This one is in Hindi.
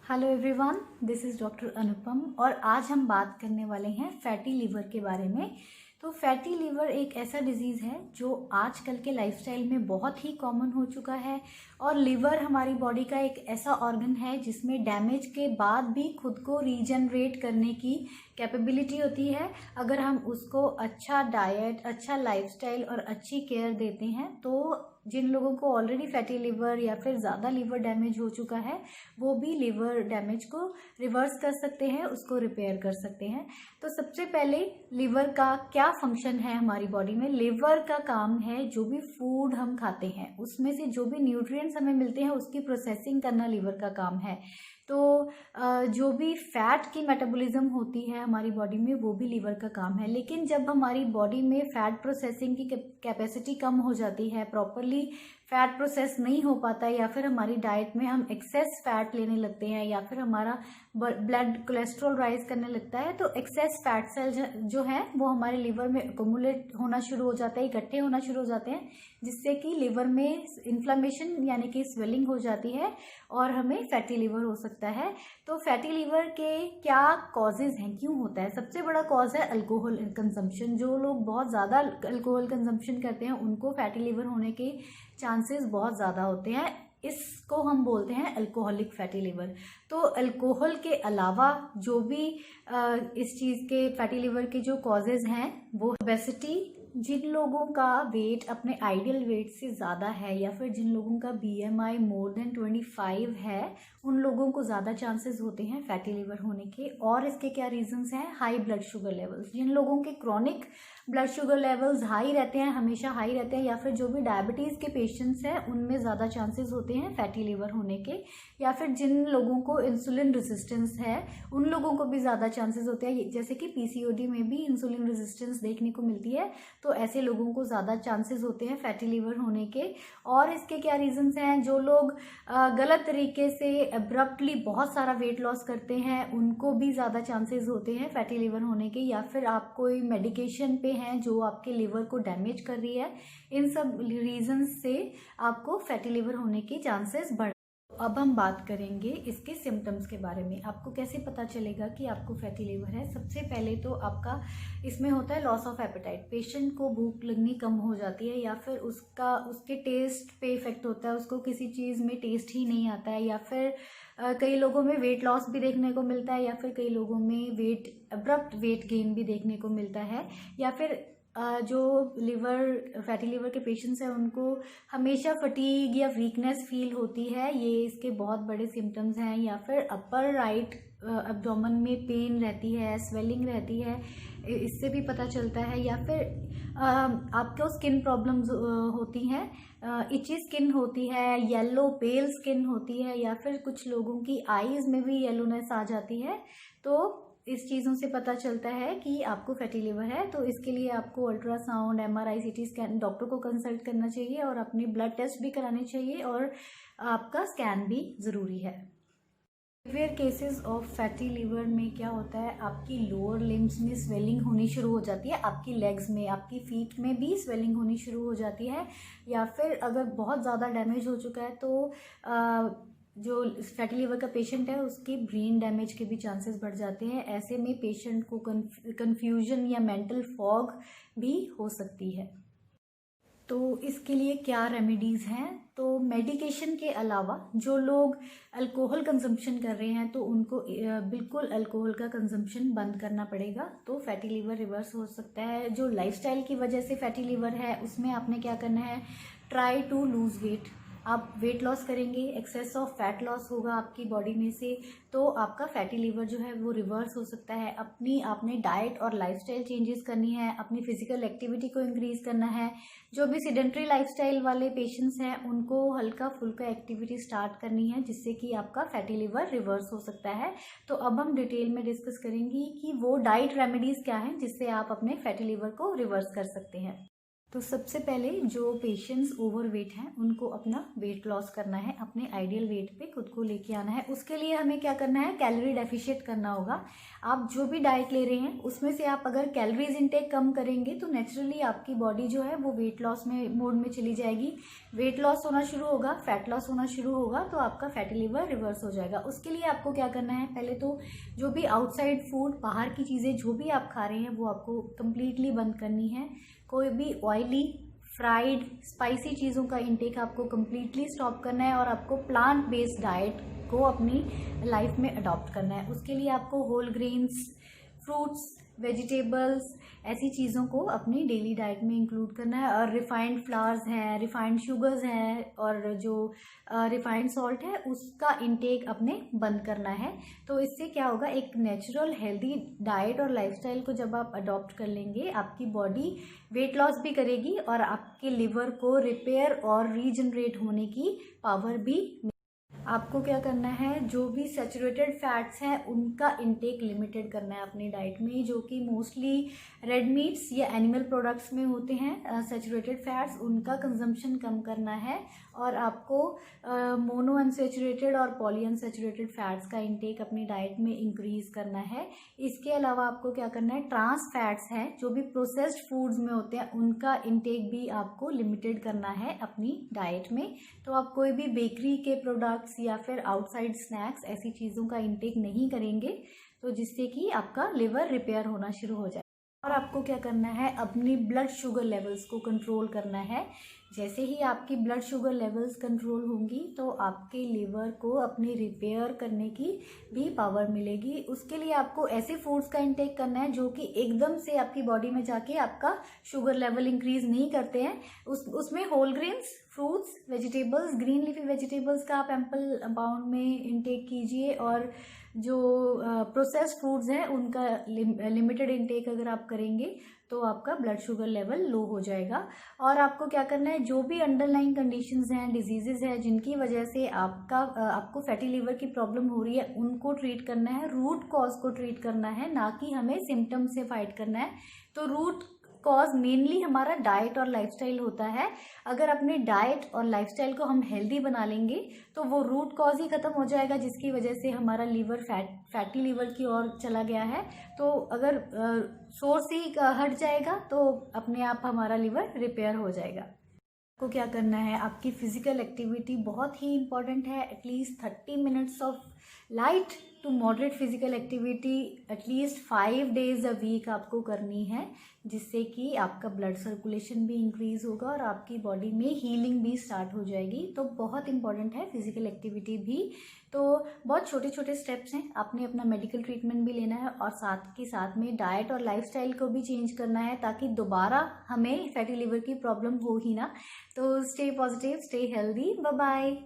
Hello everyone, this is doctor Anupam और आज हम बात करने वाले हैं फैटी लीवर के बारे में। तो फैटी लीवर एक ऐसा डिजीज़ है जो आजकल के लाइफस्टाइल में बहुत ही कॉमन हो चुका है। और लीवर हमारी बॉडी का एक ऐसा ऑर्गन है जिसमें डैमेज के बाद भी खुद को रीजनरेट करने की कैपेबिलिटी होती है। अगर हम उसको अच्छा डाइट, अच्छा लाइफस्टाइल और अच्छी केयर देते हैं तो जिन लोगों को ऑलरेडी फैटी लीवर या फिर ज़्यादा लीवर डैमेज हो चुका है वो भी लीवर डैमेज को रिवर्स कर सकते हैं, उसको रिपेयर कर सकते हैं। तो सबसे पहले लीवर का क्या फंक्शन है हमारी बॉडी में। लीवर का काम है जो भी फूड हम खाते हैं उसमें से जो भी न्यूट्रिएंट्स हमें मिलते हैं उसकी प्रोसेसिंग करना लीवर का काम है। तो जो भी फैट की मेटाबॉलिज्म होती है हमारी बॉडी में वो भी लीवर का काम है। लेकिन जब हमारी बॉडी में फैट प्रोसेसिंग की कैपेसिटी कम हो जाती है, प्रॉपरली फैट प्रोसेस नहीं हो पाता है या फिर हमारी डाइट में हम एक्सेस फैट लेने लगते हैं या फिर हमारा ब्लड कोलेस्ट्रॉल राइज करने लगता है, तो एक्सेस फैट सेल जो है वो हमारे लीवर में अकोमुलेट होना शुरू हो जाता है, इकट्ठे होना शुरू हो जाते हैं, जिससे कि लीवर में इन्फ्लेमेशन यानी कि स्वेलिंग हो जाती है और हमें फैटी लीवर हो सकता है। तो फैटी लीवर के क्या कॉजेज हैं, क्यों होता है? सबसे बड़ा कॉज है अल्कोहल कंजम्पशन। जो लोग बहुत ज़्यादा अल्कोहल कंजम्पशन करते हैं उनको फैटी लीवर होने के चांसेस बहुत ज़्यादा होते हैं। इसको हम बोलते हैं अल्कोहलिक फैटी लीवर। तो अल्कोहल के अलावा जो भी इस चीज़ के फैटी लीवर के जो कॉजेज हैं वो ओबेसिटी, जिन लोगों का वेट अपने आइडियल वेट से ज़्यादा है या फिर जिन लोगों का बीएमआई मोर देन 25 है उन लोगों को ज़्यादा चांसेस होते हैं फैटी लीवर होने के। और इसके क्या रीजंस हैं? High blood sugar levels. जिन लोगों के chronic blood sugar levels high रहते हैं, हमेशा हाई रहते हैं, या फिर जो भी डायबिटीज़ के पेशेंट्स हैं उनमें ज़्यादा चांसेस होते हैं फैटी लीवर होने के। या फिर जिन लोगों को इंसुलिन रेजिस्टेंस है उन लोगों को भी ज़्यादा चांसेस होते हैं, जैसे कि पीसीओडी में भी इंसुलिन रेजिस्टेंस देखने को मिलती है, तो ऐसे लोगों को ज़्यादा चांसेस होते हैं फैटी लीवर होने के। और इसके क्या रीजंस हैं? जो लोग गलत तरीके से अब्रप्टली बहुत सारा वेट लॉस करते हैं उनको भी ज़्यादा चांसेस होते हैं फैटी लीवर होने के। या फिर आप कोई मेडिकेशन पे हैं जो आपके लीवर को डैमेज कर रही है, इन सब रीजंस से आपको फैटी लीवर होने के चांसेस बढ़। अब हम बात करेंगे इसके सिम्टम्स के बारे में। आपको कैसे पता चलेगा कि आपको फैटी लीवर है? सबसे पहले तो आपका इसमें होता है लॉस ऑफ एपेटाइट। पेशेंट को भूख लगनी कम हो जाती है या फिर उसके टेस्ट पे इफेक्ट होता है, उसको किसी चीज़ में टेस्ट ही नहीं आता है। या फिर कई लोगों में वेट लॉस भी देखने को मिलता है या फिर कई लोगों में अब्रप्ट वेट गेन भी देखने को मिलता है। या फिर जो फैटी लीवर के पेशेंट्स हैं उनको हमेशा फटीग या वीकनेस फील होती है, ये इसके बहुत बड़े सिम्टम्स हैं। या फिर अपर राइट एब्डोमेन में पेन रहती है, स्वेलिंग रहती है, इससे भी पता चलता है। या फिर आपको स्किन प्रॉब्लम्स होती हैं, इची स्किन होती है, येलो पेल स्किन होती है, या फिर कुछ लोगों की आईज में भी येलोनेस आ जाती है। तो इस चीज़ों से पता चलता है कि आपको फैटी लीवर है। तो इसके लिए आपको ultrasound, MRI, CT scan, doctor को कंसल्ट करना चाहिए और अपनी ब्लड टेस्ट भी कराने चाहिए और आपका स्कैन भी ज़रूरी है। Severe cases of fatty liver में क्या होता है? आपकी लोअर लिम्स में स्वेलिंग होनी शुरू हो जाती है, आपकी लेग्स में, आपकी फीट में भी स्वेलिंग होनी शुरू हो जाती है। या फिर अगर बहुत ज़्यादा डैमेज हो चुका है तो जो फैटी लीवर का पेशेंट है उसकी ब्रेन डैमेज के भी चांसेस बढ़ जाते हैं। ऐसे में पेशेंट को कन्फ्यूजन या मेंटल फॉग भी हो सकती है। तो इसके लिए क्या रेमेडीज़ हैं? तो मेडिकेशन के अलावा जो लोग अल्कोहल कंजम्पशन कर रहे हैं तो उनको बिल्कुल अल्कोहल का कंजम्पशन बंद करना पड़ेगा, तो फैटी लीवर रिवर्स हो सकता है। जो लाइफस्टाइल की वजह से फैटी लीवर है उसमें आपने क्या करना है? Try to lose weight. आप वेट लॉस करेंगे, एक्सेस ऑफ फैट लॉस होगा आपकी बॉडी में से, तो आपका फैटी लीवर जो है वो रिवर्स हो सकता है। आपने डाइट और लाइफस्टाइल चेंजेस करनी है, अपनी फिजिकल एक्टिविटी को इंक्रीज करना है। जो भी सीडेंट्री लाइफस्टाइल वाले पेशेंट्स हैं उनको हल्का फुल्का एक्टिविटी स्टार्ट करनी है, जिससे कि आपका फैटी लीवर रिवर्स हो सकता है। तो अब हम डिटेल में डिस्कस करेंगे कि वो डाइट रेमेडीज़ क्या हैं जिससे आप अपने फैटी लीवर को रिवर्स कर सकते हैं। तो सबसे पहले जो पेशेंट्स ओवरवेट हैं उनको अपना वेट लॉस करना है, अपने आइडियल वेट पे खुद को लेके आना है। उसके लिए हमें क्या करना है, कैलोरी डेफिशिएट करना होगा। आप जो भी डाइट ले रहे हैं उसमें से आप अगर कैलोरीज इनटेक कम करेंगे तो नेचुरली आपकी बॉडी जो है वो वेट लॉस में मोड में चली जाएगी। वेट लॉस होना शुरू होगा, फैट लॉस होना शुरू होगा, तो आपका फैटी लिवर रिवर्स हो जाएगा। उसके लिए आपको क्या करना है, पहले तो जो भी आउटसाइड फूड, बाहर की चीज़ें जो भी आप खा रहे हैं वो आपको कंप्लीटली बंद करनी है। कोई भी ऑयली, फ्राइड, स्पाइसी चीज़ों का इंटेक आपको कम्प्लीटली स्टॉप करना है और आपको प्लांट बेस्ड डाइट को अपनी लाइफ में अडॉप्ट करना है। उसके लिए आपको होल ग्रेन्स, फ्रूट्स, वेजिटेबल्स, ऐसी चीज़ों को अपनी डेली डाइट में इंक्लूड करना है। और रिफाइंड फ्लावर्स हैं, रिफाइंड शुगर्स हैं और जो रिफाइंड सॉल्ट है उसका इंटेक अपने बंद करना है। तो इससे क्या होगा, एक नेचुरल हेल्दी डाइट और लाइफस्टाइल को जब आप अडॉप्ट कर लेंगे, आपकी बॉडी वेट लॉस भी करेगी और आपके लिवर को रिपेयर और रीजनरेट होने की पावर भी। आपको क्या करना है, जो भी सैचुरेटेड फैट्स हैं उनका इंटेक लिमिटेड करना है अपनी डाइट में, जो कि मोस्टली रेड मीट्स या एनिमल प्रोडक्ट्स में होते हैं सैचुरेटेड फैट्स, उनका कंजम्पशन कम करना है। और आपको मोनो अनसैचुरेटेड और पॉली अनसैचुरेटेड फैट्स का इंटेक अपनी डाइट में इंक्रीज करना है। इसके अलावा आपको क्या करना है, ट्रांस फैट्स हैं जो भी प्रोसेस्ड फूड्स में होते हैं उनका इंटेक भी आपको लिमिटेड करना है अपनी डाइट में। तो आप कोई भी बेकरी के प्रोडक्ट्स या फिर आउटसाइड स्नैक्स, ऐसी चीज़ों का इंटेक नहीं करेंगे, तो जिससे कि आपका लिवर रिपेयर होना शुरू हो जाए। और आपको क्या करना है, अपनी ब्लड शुगर लेवल्स को कंट्रोल करना है। जैसे ही आपकी ब्लड शुगर लेवल्स कंट्रोल होंगी तो आपके लिवर को अपनी रिपेयर करने की भी पावर मिलेगी। उसके लिए आपको ऐसे फूड्स का इंटेक करना है जो कि एकदम से आपकी बॉडी में जाके आपका शुगर लेवल इंक्रीज नहीं करते हैं। उसमें whole grains, fruits, vegetables, green leafy vegetables का आप एम्पल अमाउंट में इंटेक कीजिए। और जो प्रोसेस्ड फूड्स हैं उनका लिमिटेड इंटेक अगर आप करेंगे तो आपका ब्लड शुगर लेवल लो हो जाएगा। और आपको क्या करना है, जो भी अंडरलाइंग कंडीशंस हैं, डिजीजेज हैं जिनकी वजह से आपको फैटी लिवर की प्रॉब्लम हो रही है, उनको ट्रीट करना है, रूट कॉज को ट्रीट करना है, ना कि हमें सिम्टम से फाइट करना है। तो रूट कॉज मेनली हमारा डाइट और लाइफस्टाइल होता है। अगर अपने डाइट और लाइफस्टाइल को हम हेल्दी बना लेंगे तो वो रूट कॉज ही खत्म हो जाएगा, जिसकी वजह से हमारा लिवर फैटी लिवर की ओर चला गया है। तो अगर सोर्स ही हट जाएगा तो अपने आप हमारा लिवर रिपेयर हो जाएगा। आपको क्या करना है, आपकी फिजिकल एक्टिविटी बहुत ही इंपॉर्टेंट है। At least 30 minutes of light to moderate physical activity at least 5 days a week आपको करनी है, जिससे कि आपका ब्लड सर्कुलेशन भी इंक्रीज होगा और आपकी बॉडी में हीलिंग भी स्टार्ट हो जाएगी। तो बहुत इंपॉर्टेंट है फिजिकल एक्टिविटी भी। तो बहुत छोटे छोटे स्टेप्स हैं, आपने अपना मेडिकल ट्रीटमेंट भी लेना है और साथ के साथ में डाइट और लाइफस्टाइल को भी चेंज करना है, ताकि दोबारा हमें फैटी लिवर की प्रॉब्लम हो ही ना। तो stay positive, stay healthy, bye bye.